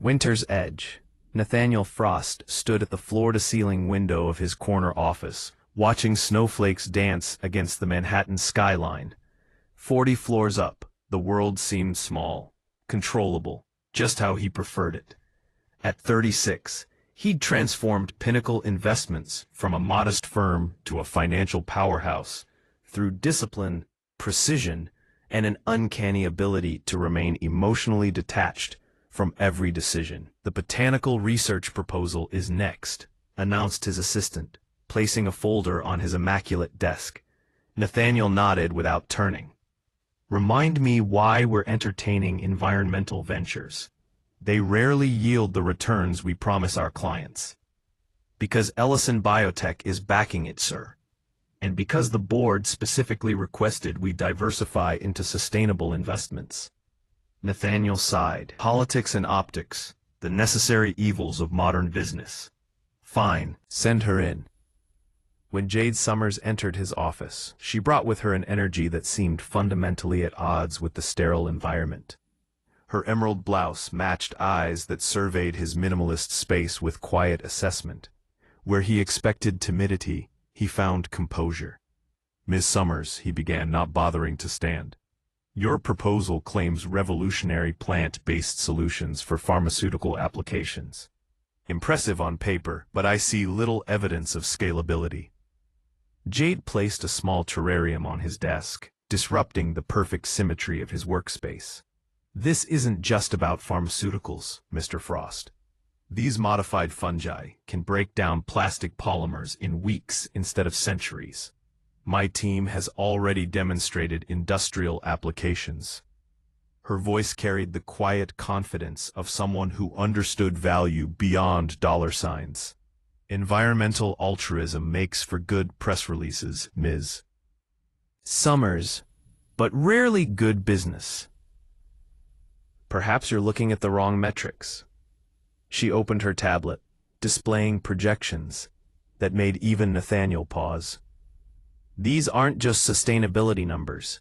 Winter's Edge. Nathaniel Frost stood at the floor-to-ceiling window of his corner office, watching snowflakes dance against the Manhattan skyline. 40 floors up, the world seemed small, controllable, just how he preferred it. At 36, he'd transformed Pinnacle Investments from a modest firm to a financial powerhouse through discipline, precision, and an uncanny ability to remain emotionally detached from every decision. "The botanical research proposal is next," announced his assistant, placing a folder on his immaculate desk. Nathaniel nodded without turning. "Remind me why we're entertaining environmental ventures. They rarely yield the returns we promise our clients." "Because Ellison Biotech is backing it, sir. And because the board specifically requested we diversify into sustainable investments." Nathaniel sighed. "Politics and optics, the necessary evils of modern business." "Fine, send her in." When Jade Summers entered his office, she brought with her an energy that seemed fundamentally at odds with the sterile environment. Her emerald blouse matched eyes that surveyed his minimalist space with quiet assessment. Where he expected timidity, he found composure. "Miss Summers," he began, not bothering to stand. "Your proposal claims revolutionary plant-based solutions for pharmaceutical applications. Impressive on paper, but I see little evidence of scalability." Jade placed a small terrarium on his desk, disrupting the perfect symmetry of his workspace. "This isn't just about pharmaceuticals, Mr. Frost. These modified fungi can break down plastic polymers in weeks instead of centuries. My team has already demonstrated industrial applications." Her voice carried the quiet confidence of someone who understood value beyond dollar signs. "Environmental altruism makes for good press releases, Ms. Summers, but rarely good business." "Perhaps you're looking at the wrong metrics." She opened her tablet, displaying projections that made even Nathaniel pause. "These aren't just sustainability numbers.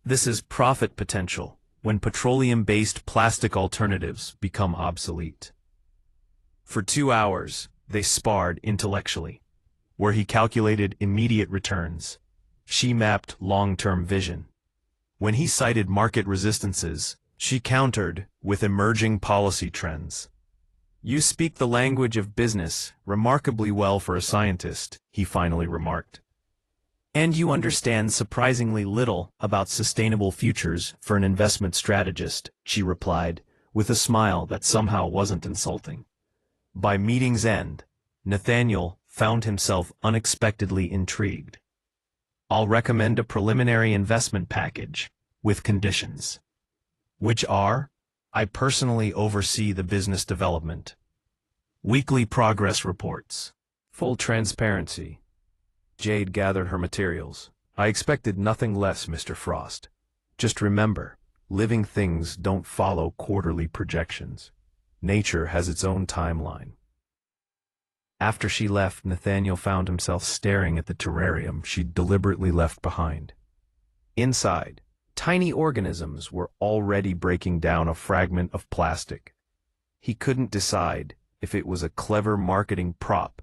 This is profit potential when petroleum-based plastic alternatives become obsolete." For 2 hours, they sparred intellectually, where he calculated immediate returns. She mapped long-term vision. When he cited market resistances, she countered with emerging policy trends. "You speak the language of business remarkably well for a scientist," he finally remarked. "And you understand surprisingly little about sustainable futures for an investment strategist," she replied, with a smile that somehow wasn't insulting. By meeting's end, Nathaniel found himself unexpectedly intrigued. "I'll recommend a preliminary investment package, with conditions." "Which are?" "I personally oversee the business development. Weekly progress reports. Full transparency." Jade gathered her materials. "I expected nothing less, Mr. Frost. Just remember, living things don't follow quarterly projections. Nature has its own timeline." After she left, Nathaniel found himself staring at the terrarium she'd deliberately left behind. Inside, tiny organisms were already breaking down a fragment of plastic. He couldn't decide if it was a clever marketing prop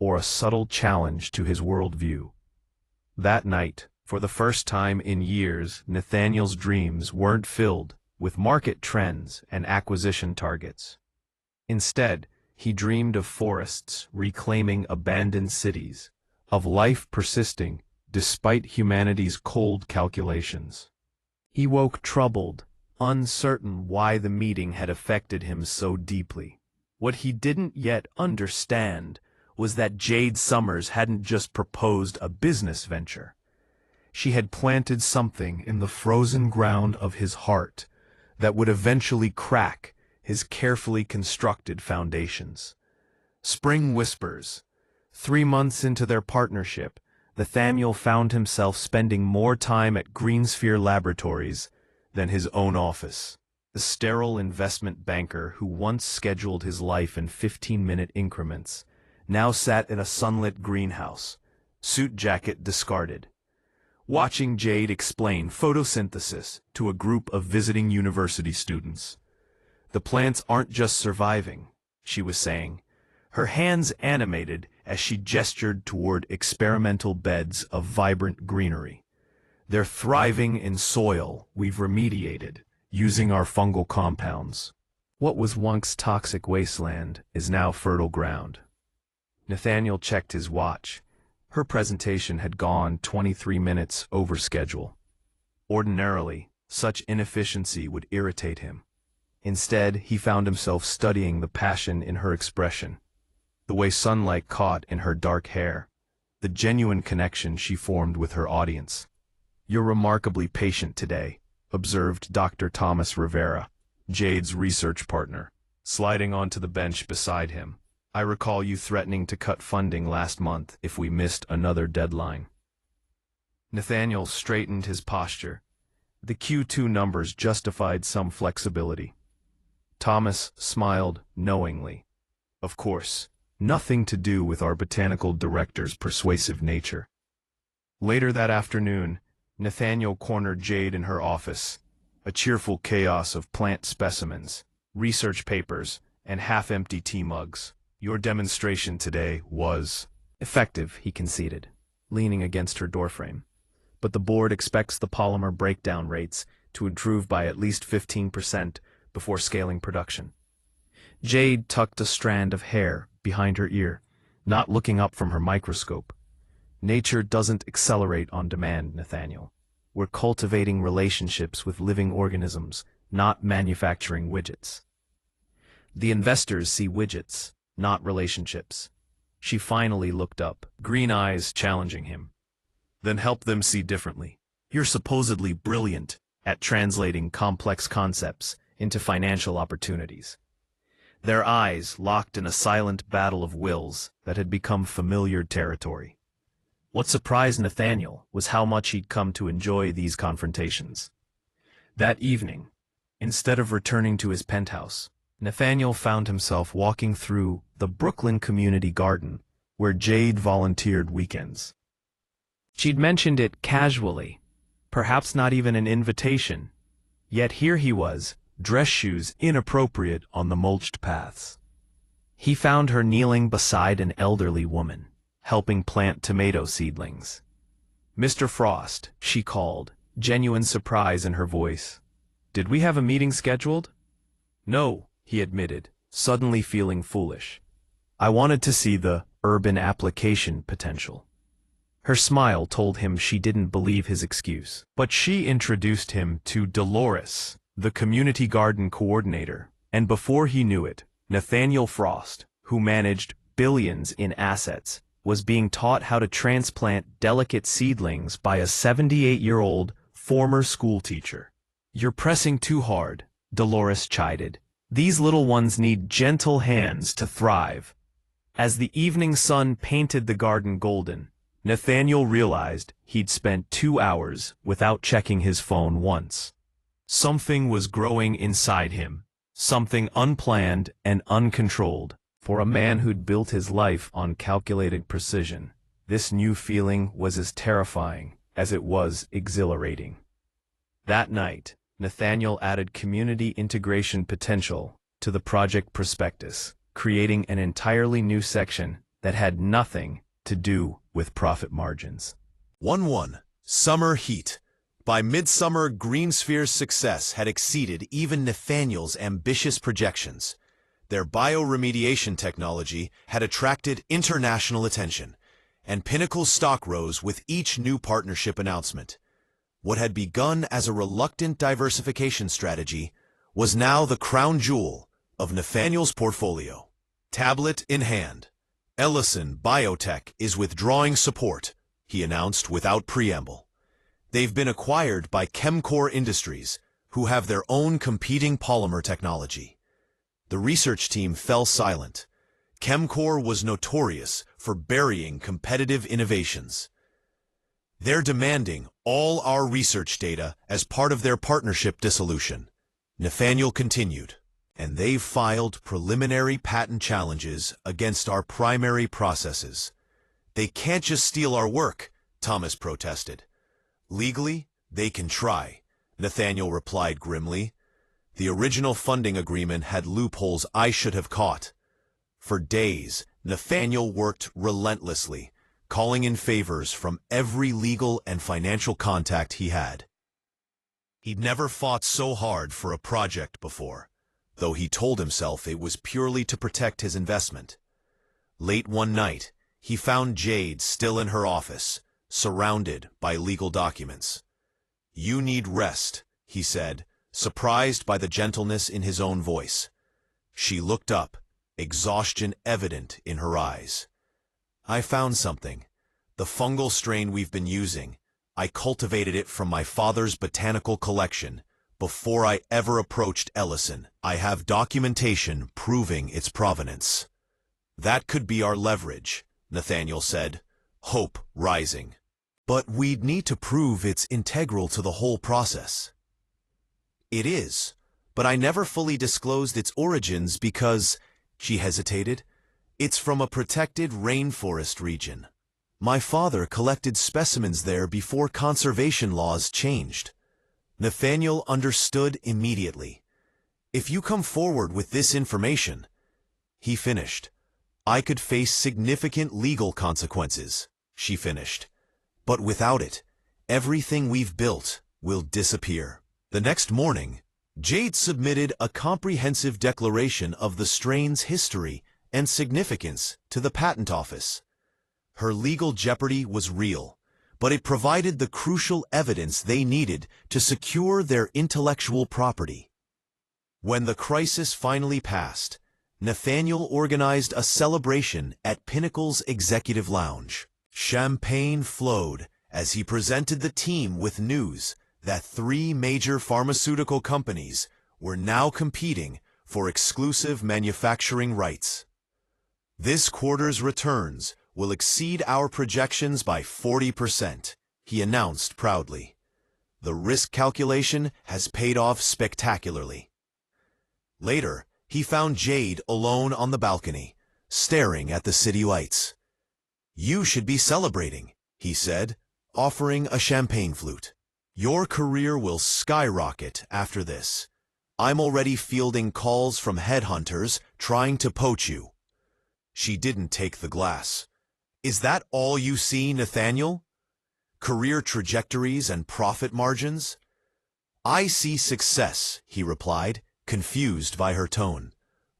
or a subtle challenge to his worldview. That night, for the first time in years, Nathaniel's dreams weren't filled with market trends and acquisition targets. Instead, he dreamed of forests reclaiming abandoned cities, of life persisting despite humanity's cold calculations. He woke troubled, uncertain why the meeting had affected him so deeply. What he didn't yet understand was that Jade Summers hadn't just proposed a business venture. She had planted something in the frozen ground of his heart that would eventually crack his carefully constructed foundations. Spring whispers. 3 months into their partnership, Nathaniel found himself spending more time at Greensphere Laboratories than his own office. The sterile investment banker who once scheduled his life in 15-minute increments now sat in a sunlit greenhouse, suit jacket discarded, watching Jade explain photosynthesis to a group of visiting university students. The plants aren't just surviving, she was saying, her hands animated as she gestured toward experimental beds of vibrant greenery. They're thriving in soil we've remediated, using our fungal compounds. What was once toxic wasteland is now fertile ground. Nathaniel checked his watch. Her presentation had gone 23 minutes over schedule. Ordinarily, such inefficiency would irritate him. Instead, he found himself studying the passion in her expression, the way sunlight caught in her dark hair, the genuine connection she formed with her audience. "You're remarkably patient today," observed Dr. Thomas Rivera, Jade's research partner, sliding onto the bench beside him. "I recall you threatening to cut funding last month if we missed another deadline." Nathaniel straightened his posture. The Q2 numbers justified some flexibility. Thomas smiled knowingly. Of course, nothing to do with our botanical director's persuasive nature. Later that afternoon, Nathaniel cornered Jade in her office, a cheerful chaos of plant specimens, research papers, and half-empty tea mugs. "Your demonstration today was effective," he conceded, leaning against her doorframe. "But the board expects the polymer breakdown rates to improve by at least 15% before scaling production." Jade tucked a strand of hair behind her ear, not looking up from her microscope. "Nature doesn't accelerate on demand, Nathaniel. We're cultivating relationships with living organisms, not manufacturing widgets. The investors see widgets, not relationships." She finally looked up, green eyes challenging him. "Then help them see differently. You're supposedly brilliant at translating complex concepts into financial opportunities." Their eyes locked in a silent battle of wills that had become familiar territory. What surprised Nathaniel was how much he'd come to enjoy these confrontations. That evening, instead of returning to his penthouse, Nathaniel found himself walking through the Brooklyn Community Garden, where Jade volunteered weekends. She'd mentioned it casually, perhaps not even an invitation, yet here he was, dress shoes inappropriate on the mulched paths. He found her kneeling beside an elderly woman, helping plant tomato seedlings. "Mr. Frost," she called, genuine surprise in her voice. "Did we have a meeting scheduled?" "No," he admitted, suddenly feeling foolish. "I wanted to see the urban application potential." Her smile told him she didn't believe his excuse. But she introduced him to Dolores, the community garden coordinator, and before he knew it, Nathaniel Frost, who managed billions in assets, was being taught how to transplant delicate seedlings by a 78-year-old former schoolteacher. "You're pressing too hard," Dolores chided. "These little ones need gentle hands to thrive." As the evening sun painted the garden golden, Nathaniel realized he'd spent 2 hours without checking his phone once. Something was growing inside him, something unplanned and uncontrolled. For a man who'd built his life on calculated precision, this new feeling was as terrifying as it was exhilarating. That night, Nathaniel added community integration potential to the project prospectus, creating an entirely new section that had nothing to do with profit margins. 1-1. Summer heat. By midsummer, GreenSphere's success had exceeded even Nathaniel's ambitious projections. Their bioremediation technology had attracted international attention, and Pinnacle's stock rose with each new partnership announcement. What had begun as a reluctant diversification strategy was now the crown jewel of Nathaniel's portfolio. Tablet in hand. Ellison Biotech is withdrawing support, he announced without preamble. They've been acquired by Chemcore Industries, who have their own competing polymer technology. The research team fell silent. Chemcore was notorious for burying competitive innovations. "They're demanding all our research data as part of their partnership dissolution," Nathaniel continued. "And they've filed preliminary patent challenges against our primary processes." "They can't just steal our work," Thomas protested. "Legally, they can try," Nathaniel replied grimly. The original funding agreement had loopholes I should have caught. For days, Nathaniel worked relentlessly, calling in favors from every legal and financial contact he had. He'd never fought so hard for a project before, though he told himself it was purely to protect his investment. Late one night, he found Jade still in her office, surrounded by legal documents. "You need rest," he said, surprised by the gentleness in his own voice. She looked up, exhaustion evident in her eyes. "I found something. The fungal strain we've been using. I cultivated it from my father's botanical collection before I ever approached Ellison. I have documentation proving its provenance." "That could be our leverage," Nathaniel said, hope rising. "But we'd need to prove it's integral to the whole process." "It is, but I never fully disclosed its origins because," she hesitated, "it's from a protected rainforest region. My father collected specimens there before conservation laws changed." Nathaniel understood immediately. "If you come forward with this information," he finished, "I could face significant legal consequences," she finished. "But without it, everything we've built will disappear." The next morning, Jade submitted a comprehensive declaration of the strain's history and significance to the patent office. Her legal jeopardy was real, but it provided the crucial evidence they needed to secure their intellectual property. When the crisis finally passed, Nathaniel organized a celebration at Pinnacle's executive lounge. Champagne flowed as he presented the team with news that 3 major pharmaceutical companies were now competing for exclusive manufacturing rights. "This quarter's returns will exceed our projections by 40%, he announced proudly. "The risk calculation has paid off spectacularly." Later, he found Jade alone on the balcony, staring at the city lights. "You should be celebrating," he said, offering a champagne flute. "Your career will skyrocket after this. I'm already fielding calls from headhunters trying to poach you." She didn't take the glass. "Is that all you see, Nathaniel? Career trajectories and profit margins?" "I see success," he replied, confused by her tone.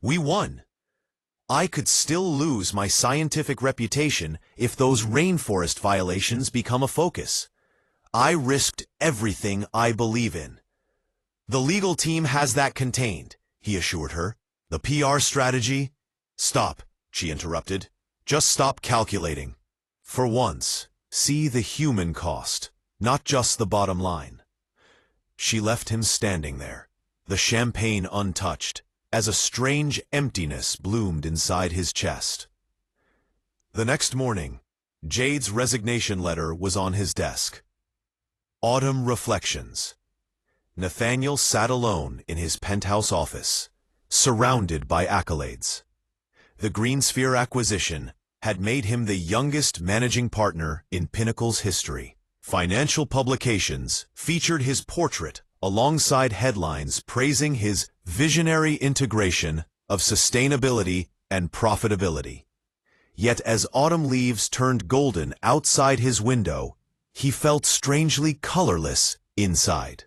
"We won. I could still lose my scientific reputation if those rainforest violations become a focus. I risked everything I believe in." "The legal team has that contained," he assured her. "The PR strategy—" "Stop," she interrupted. "Just stop calculating. For once, see the human cost, not just the bottom line." She left him standing there, the champagne untouched, as a strange emptiness bloomed inside his chest. The next morning, Jade's resignation letter was on his desk. Autumn Reflections. Nathaniel sat alone in his penthouse office, surrounded by accolades. The GreenSphere acquisition had made him the youngest managing partner in Pinnacle's history. Financial publications featured his portrait alongside headlines praising his visionary integration of sustainability and profitability. Yet as autumn leaves turned golden outside his window, he felt strangely colorless inside.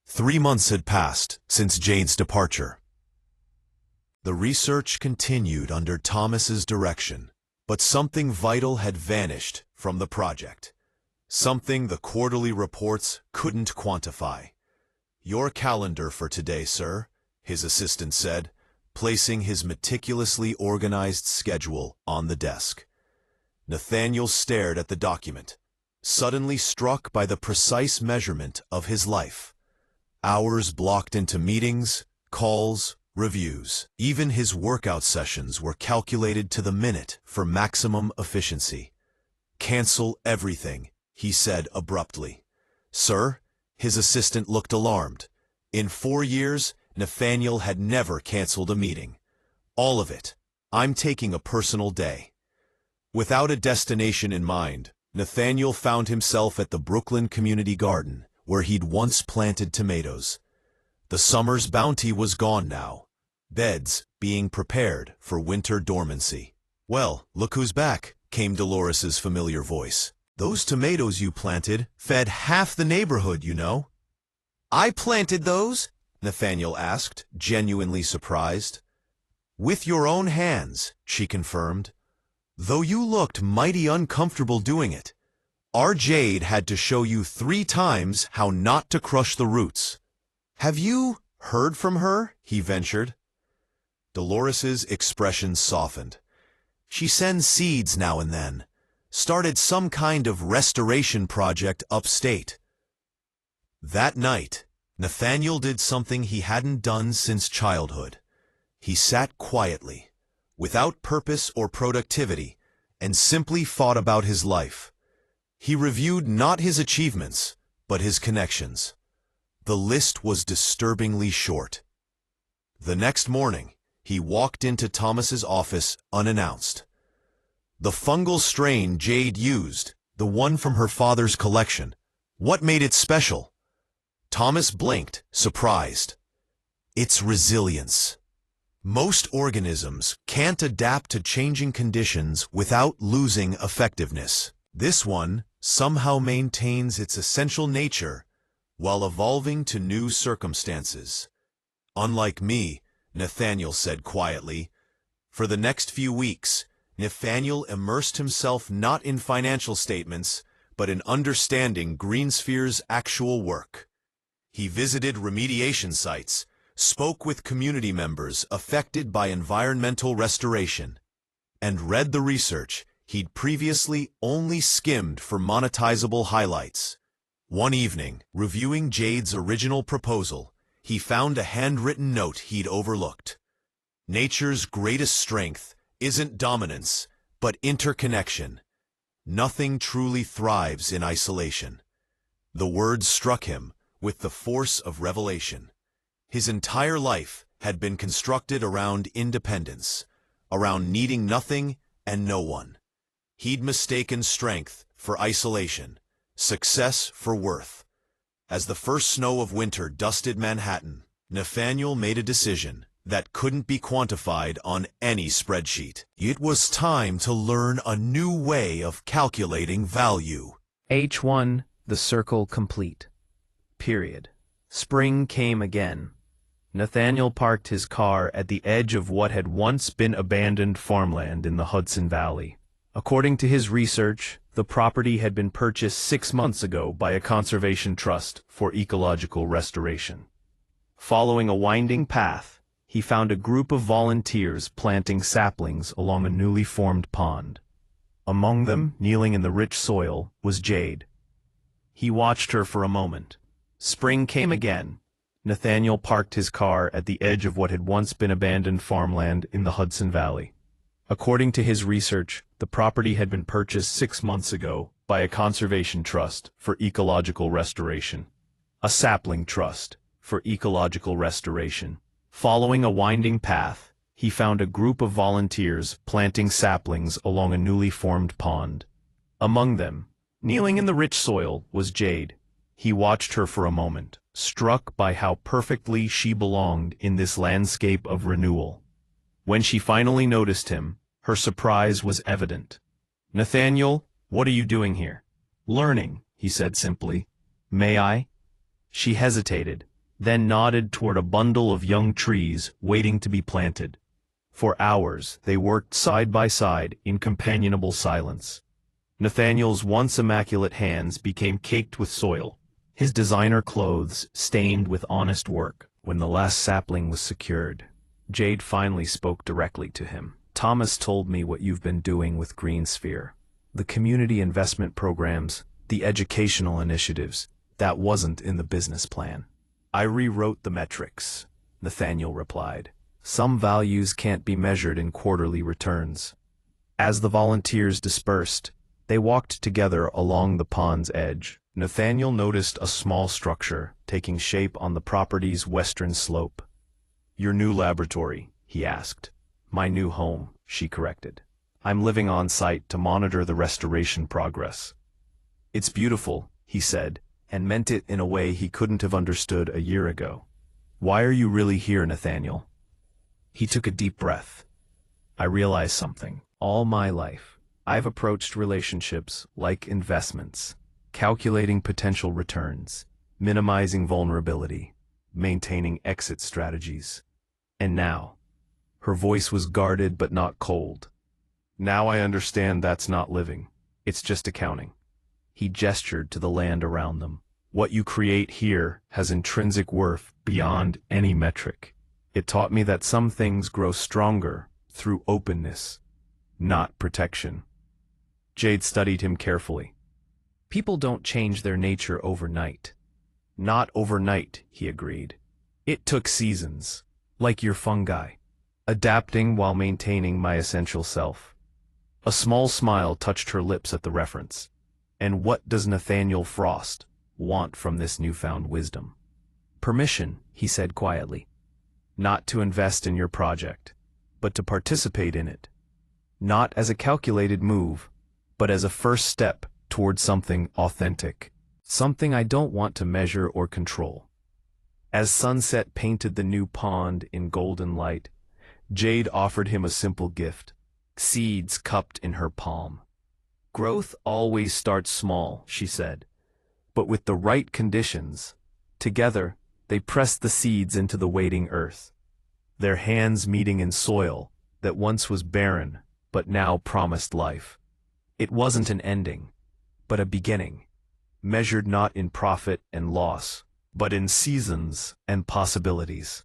3 months had passed since Jade's departure. The research continued under Thomas's direction, but something vital had vanished from the project. Something the quarterly reports couldn't quantify. "Your calendar for today, sir," his assistant said, placing his meticulously organized schedule on the desk. Nathaniel stared at the document, suddenly struck by the precise measurement of his life. Hours blocked into meetings, calls, reviews. Even his workout sessions were calculated to the minute for maximum efficiency. "Cancel everything," he said abruptly. "Sir?" His assistant looked alarmed. In 4 years, Nathaniel had never canceled a meeting. "All of it. I'm taking a personal day." Without a destination in mind, Nathaniel found himself at the Brooklyn Community Garden, where he'd once planted tomatoes. The summer's bounty was gone now, beds being prepared for winter dormancy. "Well, look who's back," came Dolores's familiar voice. "Those tomatoes you planted fed half the neighborhood, you know." "I planted those?" Nathaniel asked, genuinely surprised. "With your own hands," she confirmed. "Though you looked mighty uncomfortable doing it. Our Jade had to show you 3 times how not to crush the roots." "Have you heard from her?" he ventured. Dolores's expression softened. "She sends seeds now and then. Started some kind of restoration project upstate." That night, Nathaniel did something he hadn't done since childhood. He sat quietly, without purpose or productivity, and simply thought about his life. He reviewed not his achievements, but his connections. The list was disturbingly short. The next morning, he walked into Thomas's office unannounced. The fungal strain Jade used, the one from her father's collection. What made it special? Thomas blinked, surprised. It's resilience. Most organisms can't adapt to changing conditions without losing effectiveness. This one somehow maintains its essential nature while evolving to new circumstances. "Unlike me," Nathaniel said quietly. For the next few weeks, Nathaniel immersed himself not in financial statements, but in understanding GreenSphere's actual work. He visited remediation sites, spoke with community members affected by environmental restoration, and read the research he'd previously only skimmed for monetizable highlights. One evening, reviewing Jade's original proposal, he found a handwritten note he'd overlooked. "Nature's greatest strength isn't dominance, but interconnection. Nothing truly thrives in isolation." The words struck him with the force of revelation. His entire life had been constructed around independence, around needing nothing and no one. He'd mistaken strength for isolation, success for worth. As the first snow of winter dusted Manhattan, Nathaniel made a decision that couldn't be quantified on any spreadsheet. It was time to learn a new way of calculating value. H1, the circle complete. Period. Spring came again. Nathaniel parked his car at the edge of what had once been abandoned farmland in the Hudson Valley. According to his research, the property had been purchased 6 months ago by a conservation trust for ecological restoration. Following a winding path, he found a group of volunteers planting saplings along a newly formed pond. Among them, kneeling in the rich soil, was Jade. He watched her for a moment. Spring came again. Nathaniel parked his car at the edge of what had once been abandoned farmland in the Hudson Valley. According to his research, the property had been purchased 6 months ago by a conservation trust for ecological restoration. A sapling trust for ecological restoration. Following a winding path, he found a group of volunteers planting saplings along a newly formed pond. Among them, kneeling in the rich soil, was Jade. He watched her for a moment, struck by how perfectly she belonged in this landscape of renewal. When she finally noticed him, her surprise was evident. "Nathaniel, what are you doing here?" "Learning," he said simply. "May I?" She hesitated, then nodded toward a bundle of young trees waiting to be planted. For hours, they worked side by side in companionable silence. Nathaniel's once immaculate hands became caked with soil, his designer clothes stained with honest work. When the last sapling was secured, Jade finally spoke directly to him. "Thomas told me what you've been doing with GreenSphere. The community investment programs, the educational initiatives, that wasn't in the business plan." "I rewrote the metrics," Nathaniel replied. "Some values can't be measured in quarterly returns." As the volunteers dispersed, they walked together along the pond's edge. Nathaniel noticed a small structure taking shape on the property's western slope. "Your new laboratory?" he asked. "My new home," she corrected. "I'm living on site to monitor the restoration progress." "It's beautiful," he said, and meant it in a way he couldn't have understood a year ago. Why are you really here, Nathaniel? He took a deep breath. I realized something. All my life, I've approached relationships like investments, calculating potential returns, minimizing vulnerability, maintaining exit strategies. And now, her voice was guarded but not cold. Now I understand that's not living. It's just accounting. He gestured to the land around them. What you create here has intrinsic worth beyond any metric. It taught me that some things grow stronger through openness, not protection. Jade studied him carefully. People don't change their nature overnight. Not overnight, he agreed. It took seasons, like your fungi, adapting while maintaining my essential self. A small smile touched her lips at the reference. And what does Nathaniel Frost want from this newfound wisdom? Permission, he said quietly. Not to invest in your project, but to participate in it. Not as a calculated move, but as a first step toward something authentic. Something I don't want to measure or control. As sunset painted the new pond in golden light, Jade offered him a simple gift, seeds cupped in her palm. Growth always starts small, she said, but with the right conditions, together, they pressed the seeds into the waiting earth, their hands meeting in soil that once was barren but now promised life. It wasn't an ending, but a beginning, measured not in profit and loss, but in seasons and possibilities.